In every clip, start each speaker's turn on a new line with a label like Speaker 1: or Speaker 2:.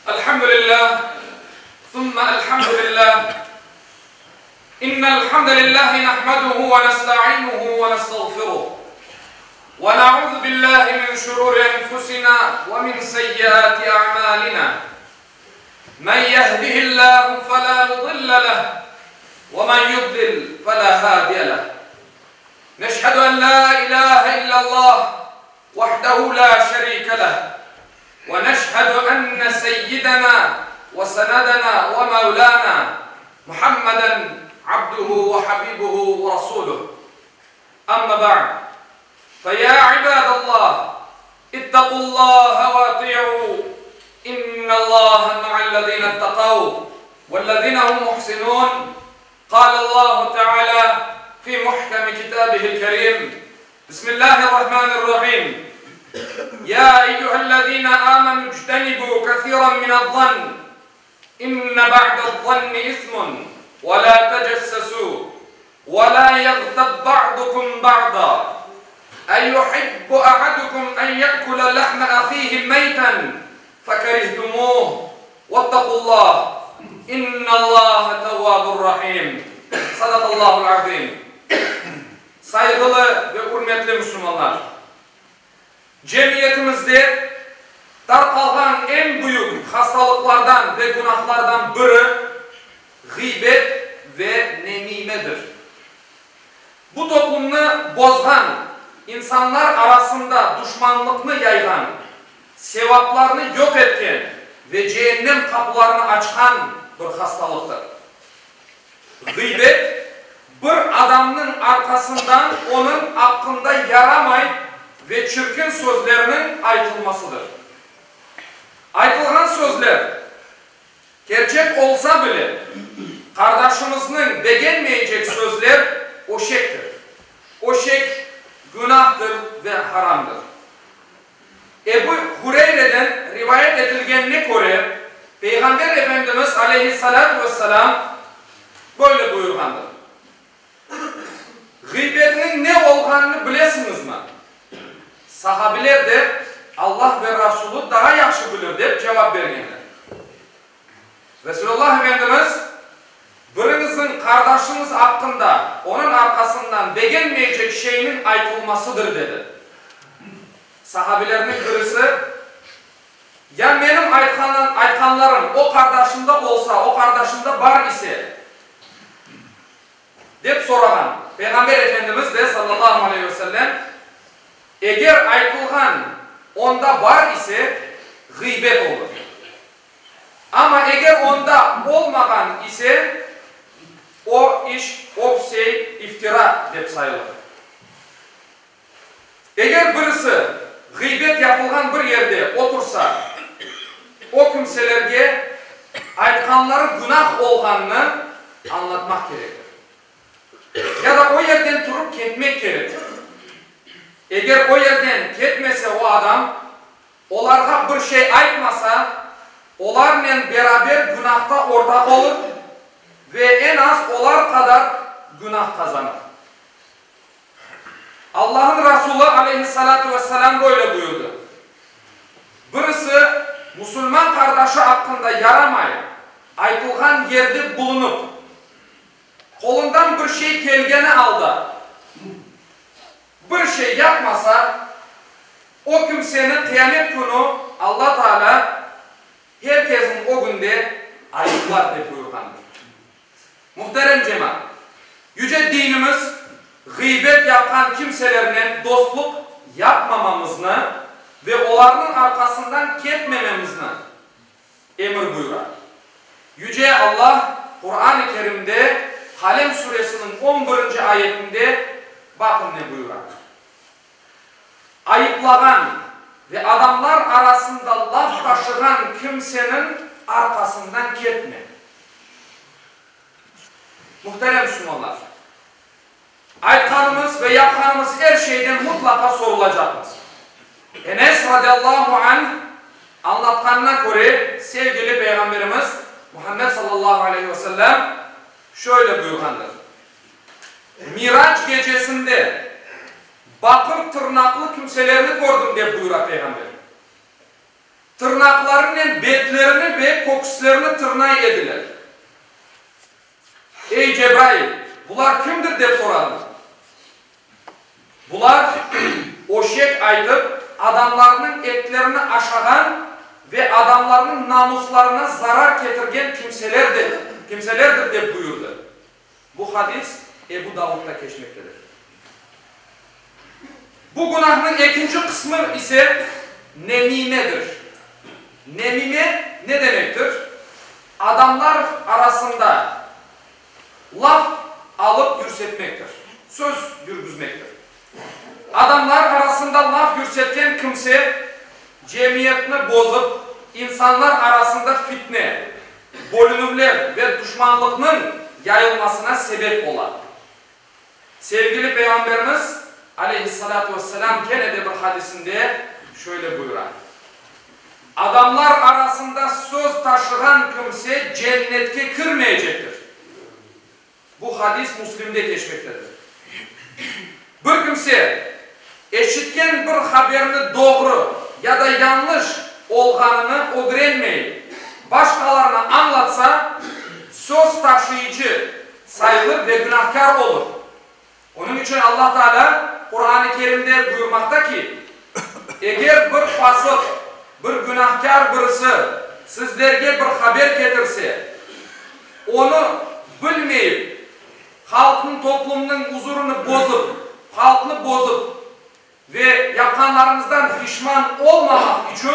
Speaker 1: Elhamdülillah, thumma elhamdülillah. İnnel hamdelellahi nahmaduhu ve nesta'inuhu ve nestağfiruh. Ve na'udzu billahi min şururi enfusina ve min seyyiati a'malina. Men yehdihillahu fela mudille leh ve men yudlil fela hadiye leh. Neşhedü en la ilahe illallah vahdehu la şerike leh. ونشهد أن سيدنا وسندنا ومولانا محمدا عبده وحبيبه ورسوله أما بعد فيا عباد الله اتقوا الله وأطيعوا إن الله مع الذين اتقوا والذين هم محسنون قال الله تعالى في محكم كتابه الكريم بسم الله الرحمن الرحيم يا أيها الذين آمنوا اجتنبوا كثيرا من الظن إن بعد الظن إثم ولا تجسسوا ولا يغتب بعضكم بعضا أيحب أحدكم أن يأكل لحم أخيه ميتا فكرهتموه واتقوا الله إن الله تواب رحيم صدق الله العظيم. Saygılı ve hürmetli Müslümanlar, cemiyetimizde tarqalgan en büyük hastalıklardan ve günahlardan biri gıybet ve nemimedir. Bu toplumunu bozgan, insanlar arasında düşmanlıkını yaygan, sevaplarını yok etken ve cehennem kapılarını açan bir hastalıktır. Gıybet, bir adamın arkasından onun hakkında yaramay ve çirkin sözlerinin aytılmasıdır. Aytılgan sözler gerçek olsa bile kardeşimizin beğenmeyecek sözler oşektir. Oşek günahtır ve haramdır. Ebu Hureyre'den rivayet edilgenine göre Peygamber Efendimiz aleyhissalatü vesselam böyle buyurgandır. Gıybetinin ne olganını bilesiniz mi? Sahabiler de Allah ve Resulü daha yaxşı bilir deyip cevap vergenler. Resulullah Efendimiz birinizin kardeşiniz hakkında onun arkasından beğenmeyecek şeyinin aytılmasıdır dedi. Sahabilerinin birisi ya benim aytkanlarım o kardeşimde olsa, o kardeşimde var ise deyip soragan. Peygamber Efendimiz de sallallahu aleyhi ve sellem eğer aytılgan onda var ise gıybet olur. Ama eğer onda olmagan ise o iş, o şey iftira deyip sayılır. Eğer birisi gıybet yapılgan bir yerde otursa o kimselerge aytkanları günah olganını anlatmak gerekir. Ya da o yerden turup ketmek gerekir. Eğer o yerden ketmese o adam, onlara bir şey aytmasa, onlarla beraber günahta ortak olur ve en az onlar kadar günah kazanır. Allah'ın Resulü aleyhissalatü vesselam böyle buyurdu. Birisi Müslüman kardeşi hakkında yaramayıp, aytılgan yerde bulunup, kolundan bir şey gelgeni aldı, bir şey yapmasa o kimsenin kıyamet günü Allah Teala herkesin o günde ayıplar diye buyurgandır. Muhterem cemaat, yüce dinimiz gıybet yapan kimselerine dostluk yapmamamızını ve onların arkasından ketmememizini emir buyurar. Yüce Allah Kur'an-ı Kerim'de Kalem suresinin 11. ayetinde bakın ne buyurar. Ayıplagan ve adamlar arasında laf taşıran kimsenin arkasından ketme. Muhterem Müslümanlar, aytkanımız ve yapkanımız her şeyden mutlaka sorulacakız. Enes radıyallahu anh anlatkanına göre sevgili Peygamberimiz Muhammed sallallahu aleyhi ve sellem şöyle buyurgandır. Miraç gecesinde bakır tırnaklı kimselerini gördüm diye buyurar Peygamber. tırnaklarının betlerini ve kokuslarını tırnay ediler. Ey Cebrail, bular kimdir deb soradı. Bular oşek aytıp adamlarının etlerini aşağıdan ve adamlarının namuslarına zarar getirgen kimselerdir deb buyurdu. Bu hadis Ebu Davud'da geçmektedir. Bu günahın ikinci kısmı ise nemimedir. Nemime ne demektir? Adamlar arasında laf alıp yürsetmektir. Söz yürgüzmektir. Adamlar arasında laf yürsetken kimse cemiyetini bozup insanlar arasında fitne, bölünümler ve düşmanlıkның yayılmasına sebep olan. Sevgili Peygamberimiz Aleyhissalatu vesselam gene de bir hadisinde şöyle buyuran. Adamlar arasında söz taşıyan kimse cennetke kirmeyecektir. Bu hadis Müslim'de geçmektedir. Bir kimse eşitken bir haberini doğru ya da yanlış olganını öğrenmeyip başkalarına anlatsa söz taşıyıcı sayılır ve günahkar olur. Onun için Allah Teala Kur'an-ı Kerim'de buyurmakta ki eğer bir fasık, bir günahkar birisi sizlerge bir haber getirse onu bilmeyip halkın toplumunun huzurunu bozup, halkını bozup ve yapanlarınızdan pişman olmamak için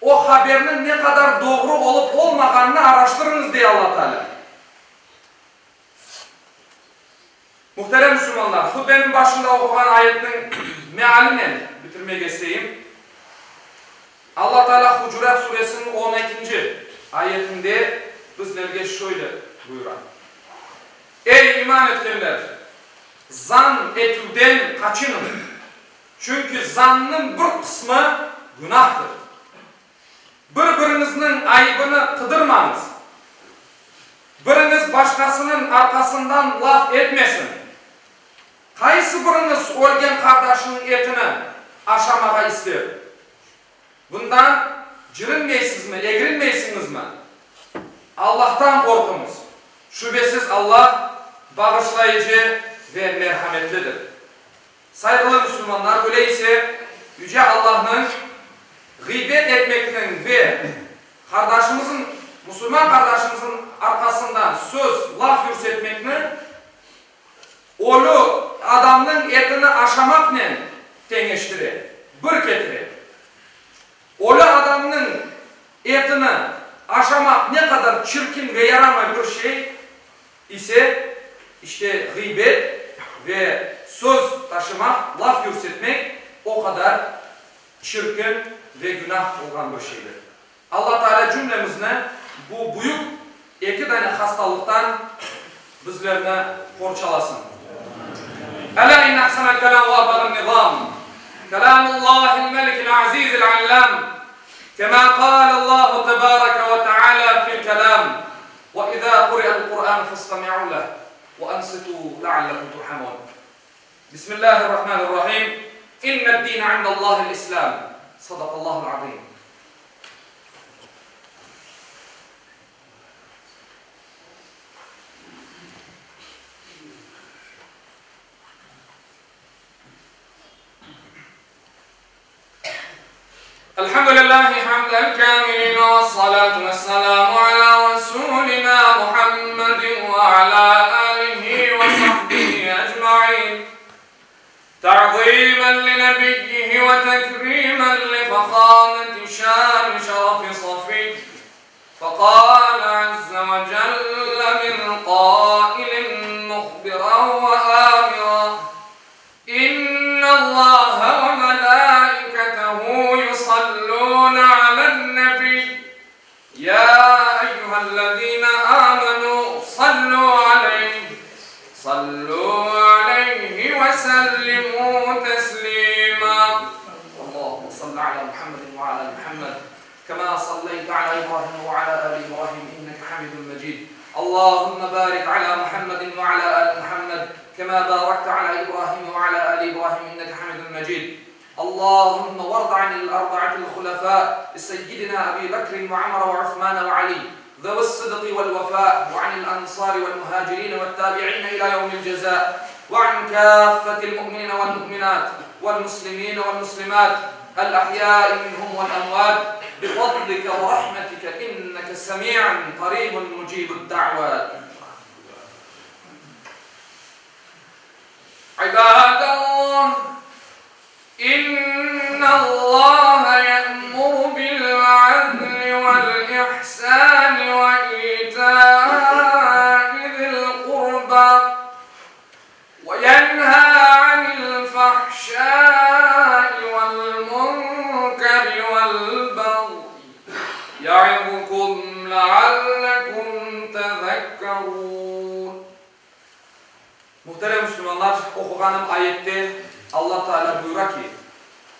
Speaker 1: o haberinin ne kadar doğru olup olmadığını araştırınız diye Allah Teala. Muhterem Müslümanlar, bu benim başında okuyan ayetin mealini bitirmeye geçeyim. Allah Teala Hucurat suresinin 12. ayetinde bizlerge şöyle buyuran. Ey iman etkenler! Zan etüden kaçının. Çünkü zannın bir kısmı günahtır. Birbirinizin ayıbını kıdırmanız. Biriniz başkasının arkasından laf etmesin. Kaysı biriniz ölgen kardeşinin etini aşamağa ister? Bundan cırınmaysınız mı, egrinmeysiniz mi? Allah'tan korkunuz. Şüphesiz Allah bağışlayıcı ve merhametlidir. Saygılı Müslümanlar, öyleyse Yüce Allah'ın gıybet etmekten ve Müslüman kardeşimizin arkasından söz, laf yürsetmekten onu adamın etini aşamakla tengeştirir, bir getirir. Onu adamın etini aşamak ne kadar çirkin ve yaramay bir şey ise işte gıybet ve söz taşımak, laf yürsetmek o kadar çirkin ve günah olan bir şeydir. Allah Teala cümlemizne bu büyük iki tane hastalıktan bizlerine korçalasın. Ela inne ahsanel kelam ve abagın nizam. Kelamullahil melikil azizil allam. كما قال الله تبارك وتعالى في الكلام وإذا قرئ القرآن فاستمعوا له وأنصتوا لعلكم ترحمون بسم الله الرحمن الرحيم إن الدين عند الله الإسلام صدق الله العظيم الحمد لله حمد الكاملين والصلاة والسلام على رسولنا محمد وعلى آله وصحبه أجمعين تعظيما لنبيه وتكريما لفخامة شان شرف صفي فقال عز وجل من قائل مخبرا وآمرا إن الله وملائكته يصلون على النبي يا أيها الذين آمنوا صلوا عليه وسلموا تسليما اللهم صل على محمد وعلى آل محمد كما صليت على إبراهيم وعلى آل إبراهيم إنك حميد مجيد اللهم بارك على محمد وعلى آل محمد كما باركت على إبراهيم وعلى آل إبراهيم إنك حميد مجيد اللهم وارض عن الأربعة الخلفاء سيدنا أبي بكر وعمر وعثمان وعلي ذوي الصدق والوفاء، وعن الأنصار والمهاجرين والتابعين إلى يوم الجزاء، وعن كافة المؤمنين والمؤمنات والمسلمين والمسلمات الأحياء منهم والأموات بفضلك ورحمتك إنك سميع قريب مجيب الدعوات. عباد الله، إن الله يأمر بالعدل والإحسان وإيتاء ذي القربى وينهى عن الفحشاء والمنكر والبغي يعظكم لعلكم تذكرون. Muhterem Müslümanlar, okuğanım ayette Allah Teala buyurar ki,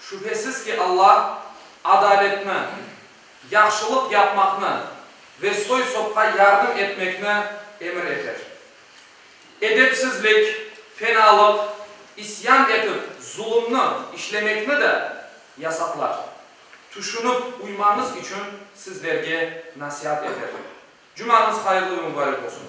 Speaker 1: şüphesiz ki Allah adaletini, yaxşılık yapmakını ve soy sopka yardım etmekini emir eder. Edepsizlik, fenalık, isyan edip zulümünü işlemekini de yasaklar. Düşünüp uymanız için sizlerge nasihat eder. Cumanız hayırlı ve mübarek olsun.